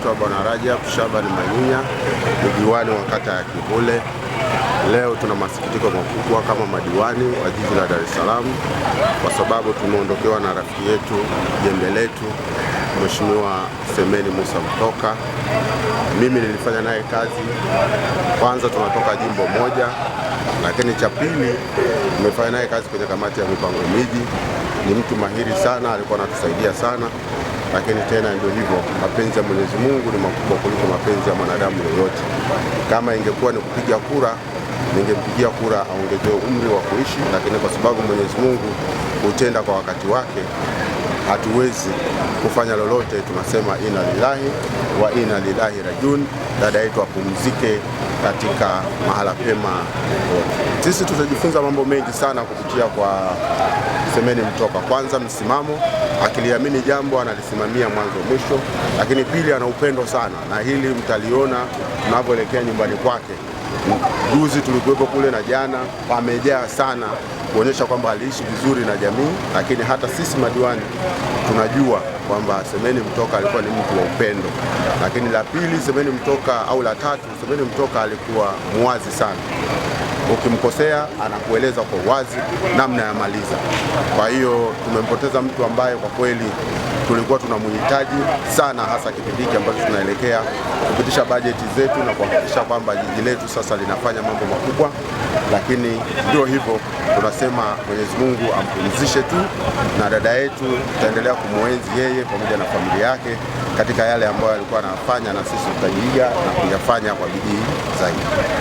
naitwa Bwana Rajab Shabani Manyunya, ni diwani wa kata ya Kivule. Leo tuna masikitiko makubwa kama madiwani wa jiji la Dar es Salaam kwa sababu tumeondokewa na rafiki yetu, jembe letu, Mheshimiwa Semeni Musa Mtoka. Mimi nilifanya naye kazi, kwanza tunatoka jimbo moja, lakini cha pili nimefanya naye kazi kwenye kamati ya mipango miji. Ni mtu mahiri sana, alikuwa anatusaidia sana, lakini tena ndio hivyo, mapenzi ya Mwenyezi Mungu ni makubwa kuliko mapenzi ya mwanadamu yoyote. Kama ingekuwa ni kupiga kura, ningempigia kura aongezewe umri wa kuishi, lakini kwa sababu Mwenyezi Mungu hutenda kwa wakati wake, hatuwezi kufanya lolote. Tunasema inna lillahi wa inna ilaihi rajiun. Dada yetu apumzike katika mahala pema. Sisi tutajifunza mambo mengi sana kupitia kwa Semeni Mtoka. Kwanza, msimamo, akiliamini jambo analisimamia mwanzo mwisho, lakini pili, ana upendo sana, na hili mtaliona tunavyoelekea nyumbani kwake. Juzi tulikuwepo kule na jana pamejaa sana, kuonyesha kwamba aliishi vizuri na jamii, lakini hata sisi madiwani tunajua kwamba Semeni Mtoka alikuwa ni mtu wa upendo. Lakini la pili, Semeni Mtoka au la tatu, Semeni Mtoka alikuwa muwazi sana. Ukimkosea anakueleza kwa wazi namna ya maliza. Kwa hiyo tumempoteza mtu ambaye kwa kweli tulikuwa tunamhitaji sana, hasa kipindi hiki ambacho tunaelekea kupitisha bajeti zetu na kuhakikisha kwamba jiji letu sasa linafanya mambo makubwa. Lakini ndio hivyo, tunasema Mwenyezi Mungu ampumzishe tu, na dada yetu tutaendelea kumwenzi yeye pamoja na familia yake katika yale ambayo alikuwa anafanya, na sisi tutaiga na kuyafanya kwa bidii zaidi.